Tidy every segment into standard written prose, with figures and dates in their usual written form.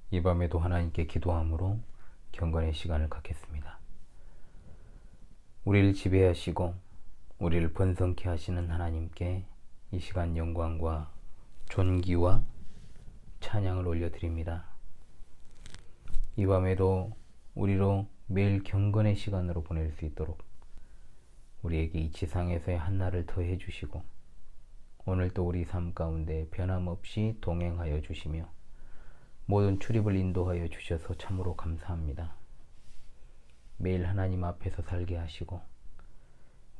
이 밤에도 하나님께 기도함으로 경건의 시간을 갖겠습니다. 우리를 지배하시고 우리를 번성케 하시는 하나님께 이 시간 영광과 존귀와 찬양을 올려드립니다. 이 밤에도 우리로 매일 경건의 시간으로 보낼 수 있도록 우리에게 이 지상에서의 한날을 더해 주시고 오늘도 우리 삶 가운데 변함없이 동행하여 주시며 모든 출입을 인도하여 주셔서 참으로 감사합니다. 매일 하나님 앞에서 살게 하시고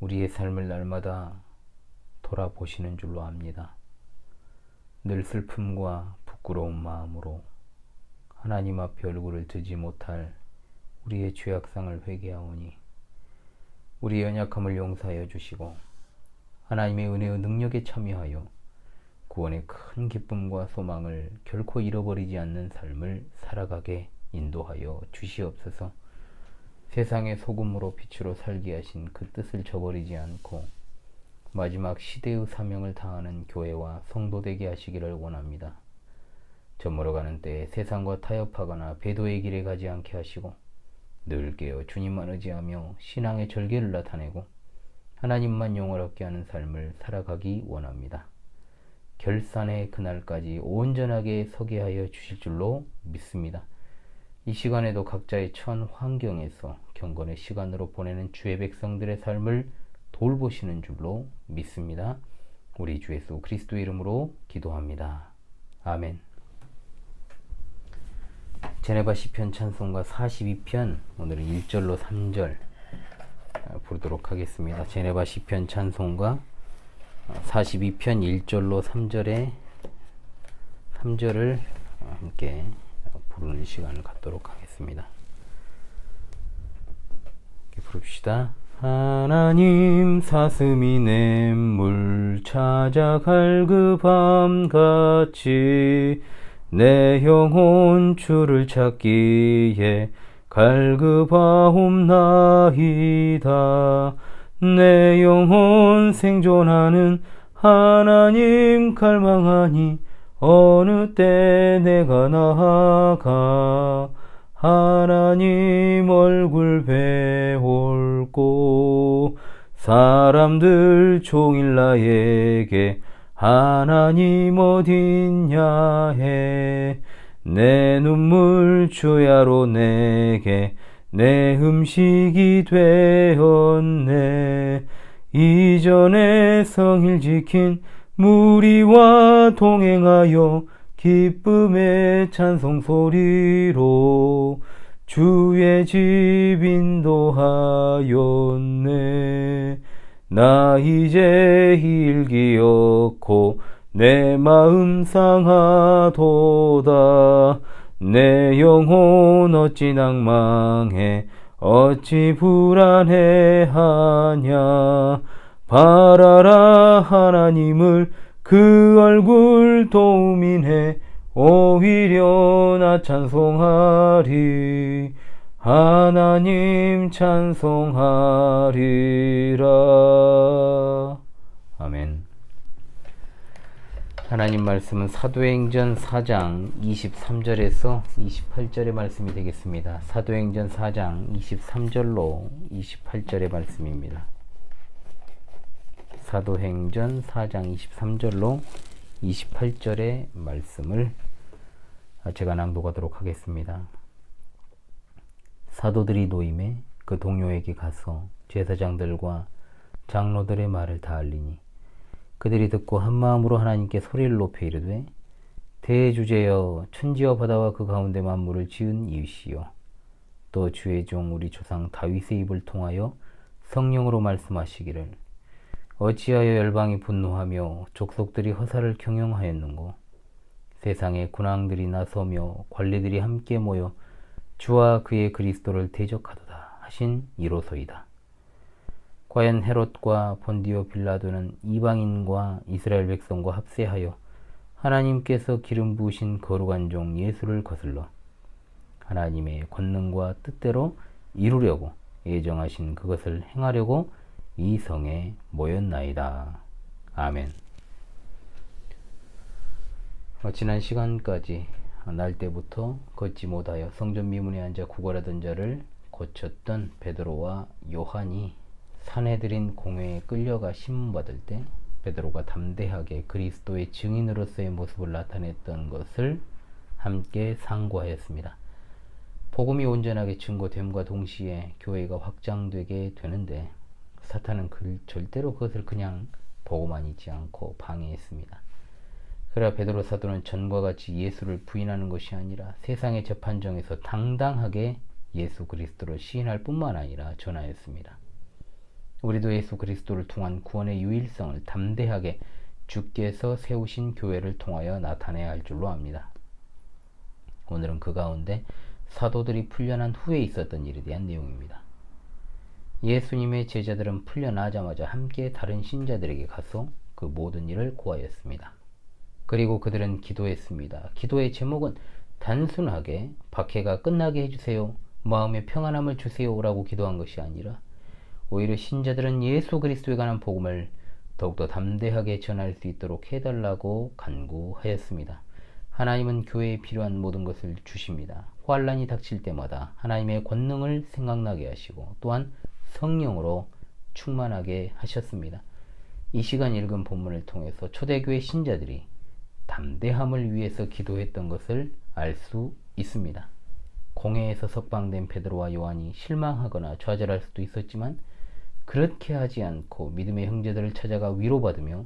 우리의 삶을 날마다 돌아보시는 줄로 압니다. 늘 슬픔과 부끄러운 마음으로 하나님 앞에 얼굴을 들지 못할 우리의 죄악상을 회개하오니 우리의 연약함을 용서하여 주시고 하나님의 은혜의 능력에 참여하여 구원의 큰 기쁨과 소망을 결코 잃어버리지 않는 삶을 살아가게 인도하여 주시옵소서. 세상의 소금으로 빛으로 살게 하신 그 뜻을 저버리지 않고 마지막 시대의 사명을 다하는 교회와 성도 되게 하시기를 원합니다. 저물어가는 때에 세상과 타협하거나 배도의 길에 가지 않게 하시고 늘 깨어 주님만 의지하며 신앙의 절개를 나타내고 하나님만 영원롭게 하는 삶을 살아가기 원합니다. 결산의 그날까지 온전하게 서게 하여 주실 줄로 믿습니다. 이 시간에도 각자의 처한 환경에서 경건의 시간으로 보내는 주의 백성들의 삶을 돌보시는 줄로 믿습니다. 우리 주 예수 그리스도의 이름으로 기도합니다. 아멘. 제네바 시편 찬송가 42편 오늘은 1절로 3절 부르도록 하겠습니다. 제네바 시편 찬송가 42편 1절로 3절을 함께 부르는 시간을 갖도록 하겠습니다. 부릅시다. 하나님 사슴이 냇물 찾아 갈급함같이 내 영혼 주를 찾기에 갈급하옵나이다. 내 영혼 생존하는 하나님 갈망하니 어느 때 내가 나아가 하나님 얼굴 배울고 사람들 종일 나에게 하나님 어딨냐 해. 내 눈물 주야로 내게 내 음식이 되었네. 이전에 성일 지킨 무리와 동행하여 기쁨의 찬송 소리로 주의 집 인도하였네. 나 이제 일기 얻고 내 마음 상하도다. 내 영혼 어찌 낭망해 어찌 불안해하냐. 바라라 하나님을 그 얼굴 도움인해 오히려 나 찬송하리. 하나님 찬송하리라. 아멘. 하나님 말씀은 사도행전 4장 23절에서 28절의 말씀이 되겠습니다. 사도행전 4장 23절로 28절의 말씀입니다. 사도행전 4장 23절로 28절의 말씀을 제가 낭독하도록 하겠습니다. 사도들이 노임에 그 동료에게 가서 제사장들과 장로들의 말을 다 알리니 그들이 듣고 한마음으로 하나님께 소리를 높여 이르되 대주제여 천지와 바다와 그 가운데 만물을 지은 이시여 또 주의 종 우리 조상 다윗의 입을 통하여 성령으로 말씀하시기를 어찌하여 열방이 분노하며 족속들이 허사를 경영하였는고 세상의 군왕들이 나서며 관리들이 함께 모여 주와 그의 그리스도를 대적하도다 하신 이로소이다. 과연 헤롯과 본디오 빌라도는 이방인과 이스라엘 백성과 합세하여 하나님께서 기름 부으신 거룩한 종 예수를 거슬러 하나님의 권능과 뜻대로 이루려고 예정하신 그것을 행하려고 이 성에 모였나이다. 아멘. 지난 시간까지 날 때부터 걷지 못하여 성전 미문에 앉아 구걸하던 자를 고쳤던 베드로와 요한이 사내들인 공회에 끌려가 신문받을 때 베드로가 담대하게 그리스도의 증인으로서의 모습을 나타냈던 것을 함께 상고하였습니다. 복음이 온전하게 증거됨과 동시에 교회가 확장되게 되는데 사탄은 절대로 그것을 그냥 보고만 있지 않고 방해했습니다. 그러나 베드로 사도는 전과 같이 예수를 부인하는 것이 아니라 세상의 재판정에서 당당하게 예수 그리스도를 시인할 뿐만 아니라 전하였습니다. 우리도 예수 그리스도를 통한 구원의 유일성을 담대하게 주께서 세우신 교회를 통하여 나타내야 할 줄로 압니다. 오늘은 그 가운데 사도들이 풀려난 후에 있었던 일에 대한 내용입니다. 예수님의 제자들은 풀려나자마자 함께 다른 신자들에게 가서 그 모든 일을 고하였습니다. 그리고 그들은 기도했습니다. 기도의 제목은 단순하게 박해가 끝나게 해주세요, 마음의 평안함을 주세요 라고 기도한 것이 아니라 오히려 신자들은 예수 그리스도에 관한 복음을 더욱더 담대하게 전할 수 있도록 해달라고 간구하였습니다. 하나님은 교회에 필요한 모든 것을 주십니다. 환란이 닥칠 때마다 하나님의 권능을 생각나게 하시고 또한 성령으로 충만하게 하셨습니다. 이 시간 읽은 본문을 통해서 초대교회 신자들이 담대함을 위해서 기도했던 것을 알 수 있습니다. 공회에서 석방된 베드로와 요한이 실망하거나 좌절할 수도 있었지만 그렇게 하지 않고 믿음의 형제들을 찾아가 위로받으며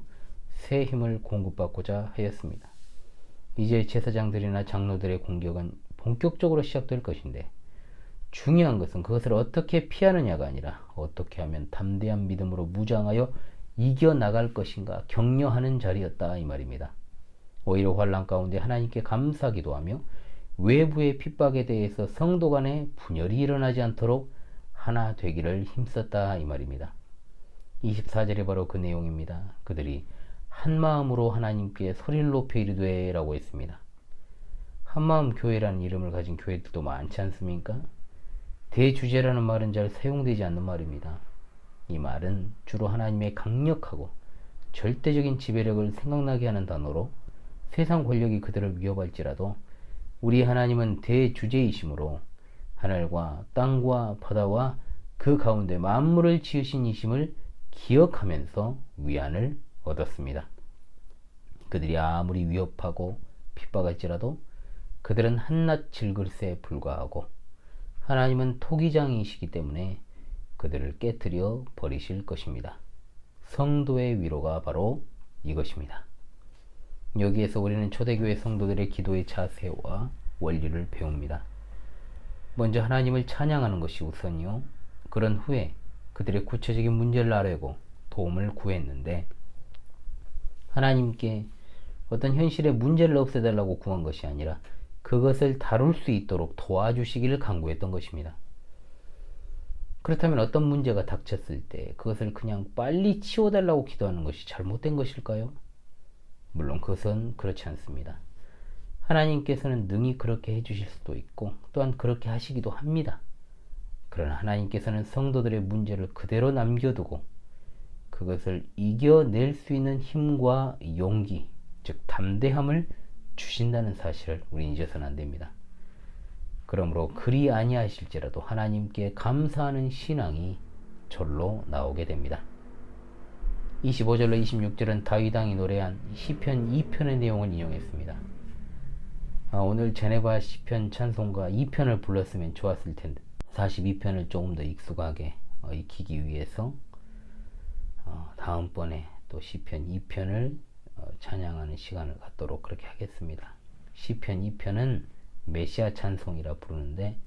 새 힘을 공급받고자 하였습니다. 이제 제사장들이나 장로들의 공격은 본격적으로 시작될 것인데 중요한 것은 그것을 어떻게 피하느냐가 아니라 어떻게 하면 담대한 믿음으로 무장하여 이겨나갈 것인가 격려하는 자리였다 이 말입니다. 오히려 환난 가운데 하나님께 감사기도 하며 외부의 핍박에 대해서 성도 간에 분열이 일어나지 않도록 하나 되기를 힘썼다 이 말입니다. 24절이 바로 그 내용입니다. 그들이 한마음으로 하나님께 소리를 높여 이르되 라고 했습니다. 한마음 교회라는 이름을 가진 교회들도 많지 않습니까? 대주제라는 말은 잘 사용되지 않는 말입니다. 이 말은 주로 하나님의 강력하고 절대적인 지배력을 생각나게 하는 단어로 세상 권력이 그들을 위협할지라도 우리 하나님은 대주제이시므로 하늘과 땅과 바다와 그 가운데 만물을 지으신 이심을 기억하면서 위안을 얻었습니다. 그들이 아무리 위협하고 핍박할지라도 그들은 한낱 질글새에 불과하고 하나님은 토기장이시기 때문에 그들을 깨뜨려 버리실 것입니다. 성도의 위로가 바로 이것입니다. 여기에서 우리는 초대교회 성도들의 기도의 자세와 원리를 배웁니다. 먼저 하나님을 찬양하는 것이 우선이요. 그런 후에 그들의 구체적인 문제를 알아내고 도움을 구했는데 하나님께 어떤 현실의 문제를 없애달라고 구한 것이 아니라 그것을 다룰 수 있도록 도와주시기를 간구했던 것입니다. 그렇다면 어떤 문제가 닥쳤을 때 그것을 그냥 빨리 치워달라고 기도하는 것이 잘못된 것일까요? 물론 그것은 그렇지 않습니다. 하나님께서는 능히 그렇게 해주실 수도 있고 또한 그렇게 하시기도 합니다. 그러나 하나님께서는 성도들의 문제를 그대로 남겨두고 그것을 이겨낼 수 있는 힘과 용기, 즉 담대함을 주신다는 사실을 우리는 잊어서는 안 됩니다. 그러므로 그리 아니하실지라도 하나님께 감사하는 신앙이 절로 나오게 됩니다. 25절로 26절은 다윗 왕이 노래한 시편 2편의 내용을 인용했습니다. 오늘 제네바 시편 찬송가 2편을 불렀으면 좋았을 텐데 42편을 조금 더 익숙하게 익히기 위해서 다음번에 또 시편 2편을 찬양하는 시간을 갖도록 그렇게 하겠습니다. 시편 2편은 메시아 찬송이라 부르는데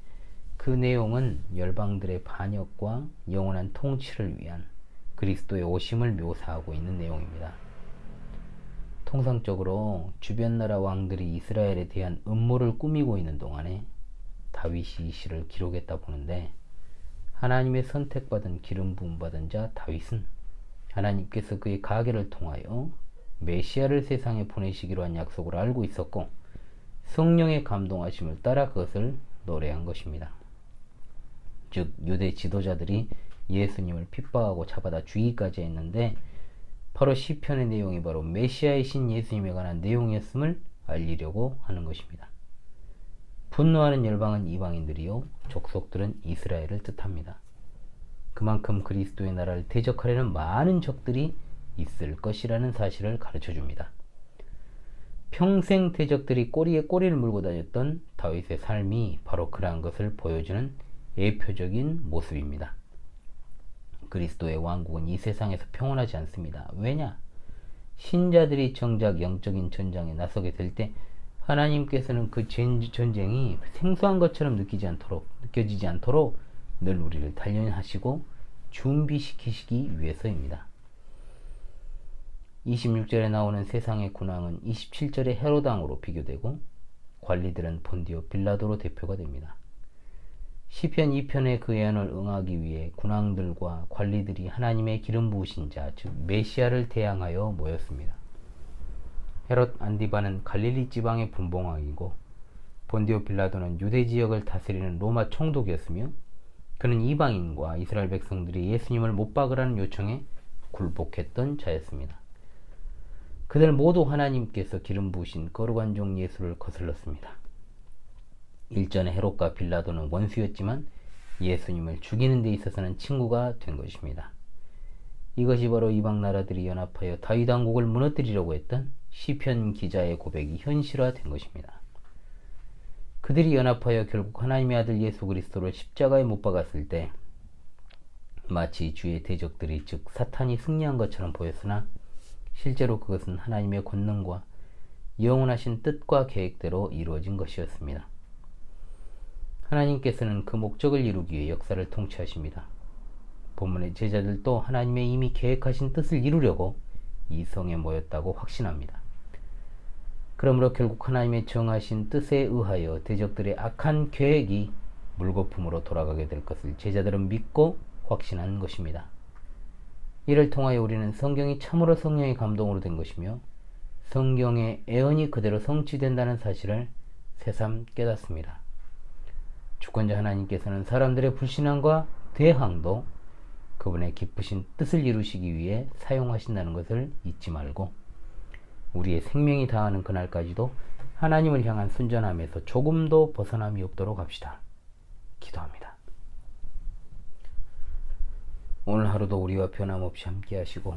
그 내용은 열방들의 반역과 영원한 통치를 위한 그리스도의 오심을 묘사하고 있는 내용입니다. 통상적으로 주변 나라 왕들이 이스라엘에 대한 음모를 꾸미고 있는 동안에 다윗이 이 시를 기록했다 보는데 하나님의 선택받은 기름 부음 받은 자 다윗은 하나님께서 그의 가계를 통하여 메시아를 세상에 보내시기로 한 약속을 알고 있었고 성령의 감동하심을 따라 그것을 노래한 것입니다. 즉 유대 지도자들이 예수님을 핍박하고 잡아다 죽이기까지 했는데 바로 시편의 내용이 바로 메시아이신 예수님에 관한 내용이었음을 알리려고 하는 것입니다. 분노하는 열방은 이방인들이요 족속들은 이스라엘을 뜻합니다. 그만큼 그리스도의 나라를 대적하려는 많은 적들이 있을 것이라는 사실을 가르쳐줍니다. 평생 대적들이 꼬리에 꼬리를 물고 다녔던 다윗의 삶이 바로 그러한 것을 보여주는 예표적인 모습입니다. 그리스도의 왕국은 이 세상에서 평온하지 않습니다. 왜냐? 신자들이 정작 영적인 전장에 나서게 될 때 하나님께서는 그 전쟁이 생소한 것처럼 느껴지지 않도록 늘 우리를 단련하시고 준비시키시기 위해서입니다. 26절에 나오는 세상의 군왕은 27절의 헤롯 왕으로 비교되고 관리들은 본디오 빌라도로 대표가 됩니다. 시편 2편의 그 예언을 응하기 위해 군왕들과 관리들이 하나님의 기름 부으신 자, 즉 메시아를 대항하여 모였습니다. 헤롯 안디바는 갈릴리 지방의 분봉왕이고 본디오 빌라도는 유대 지역을 다스리는 로마 총독이었으며 그는 이방인과 이스라엘 백성들이 예수님을 못 박으라는 요청에 굴복했던 자였습니다. 그들 모두 하나님께서 기름 부으신 거룩한 종 예수를 거슬렀습니다. 일전에 헤롯과 빌라도는 원수였지만 예수님을 죽이는 데 있어서는 친구가 된 것입니다. 이것이 바로 이방 나라들이 연합하여 다윗 왕국을 무너뜨리려고 했던 시편 기자의 고백이 현실화된 것입니다. 그들이 연합하여 결국 하나님의 아들 예수 그리스도를 십자가에 못 박았을 때 마치 주의 대적들이 즉 사탄이 승리한 것처럼 보였으나 실제로 그것은 하나님의 권능과 영원하신 뜻과 계획대로 이루어진 것이었습니다. 하나님께서는 그 목적을 이루기 위해 역사를 통치하십니다. 본문의 제자들도 하나님의 이미 계획하신 뜻을 이루려고 이 성에 모였다고 확신합니다. 그러므로 결국 하나님의 정하신 뜻에 의하여 대적들의 악한 계획이 물거품으로 돌아가게 될 것을 제자들은 믿고 확신한 것입니다. 이를 통하여 우리는 성경이 참으로 성령의 감동으로 된 것이며 성경의 애언이 그대로 성취된다는 사실을 새삼 깨닫습니다. 주권자 하나님께서는 사람들의 불신앙과 대항도 그분의 기쁘신 뜻을 이루시기 위해 사용하신다는 것을 잊지 말고 우리의 생명이 다하는 그날까지도 하나님을 향한 순전함에서 조금도 벗어남이 없도록 합시다. 기도합니다. 오늘 하루도 우리와 변함없이 함께 하시고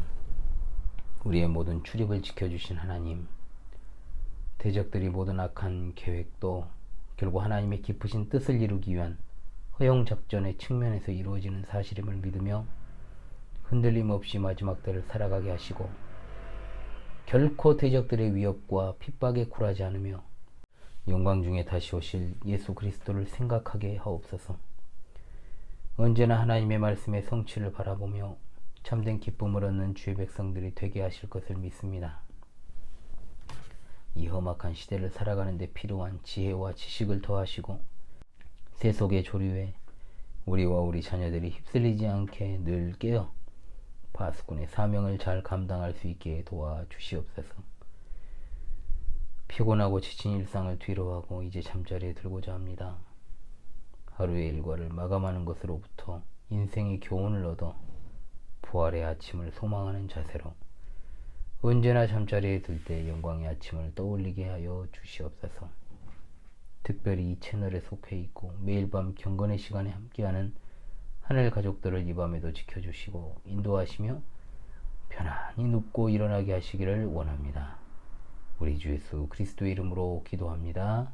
우리의 모든 출입을 지켜주신 하나님, 대적들이 모든 악한 계획도 결국 하나님의 기쁘신 뜻을 이루기 위한 허용작전의 측면에서 이루어지는 사실임을 믿으며 흔들림 없이 마지막 때를 살아가게 하시고 결코 대적들의 위협과 핍박에 굴하지 않으며 영광 중에 다시 오실 예수 그리스도를 생각하게 하옵소서. 언제나 하나님의 말씀의 성취를 바라보며 참된 기쁨을 얻는 주의 백성들이 되게 하실 것을 믿습니다. 이 험악한 시대를 살아가는 데 필요한 지혜와 지식을 더하시고 세속의 조류에 우리와 우리 자녀들이 휩쓸리지 않게 늘 깨어 파수꾼의 사명을 잘 감당할 수 있게 도와주시옵소서. 피곤하고 지친 일상을 뒤로하고 이제 잠자리에 들고자 합니다. 하루의 일과를 마감하는 것으로부터 인생의 교훈을 얻어 부활의 아침을 소망하는 자세로 언제나 잠자리에 들 때 영광의 아침을 떠올리게 하여 주시옵소서. 특별히 이 채널에 속해 있고 매일 밤 경건의 시간에 함께하는 하늘 가족들을 이 밤에도 지켜주시고 인도하시며 편안히 눕고 일어나게 하시기를 원합니다. 우리 주 예수 그리스도의 이름으로 기도합니다.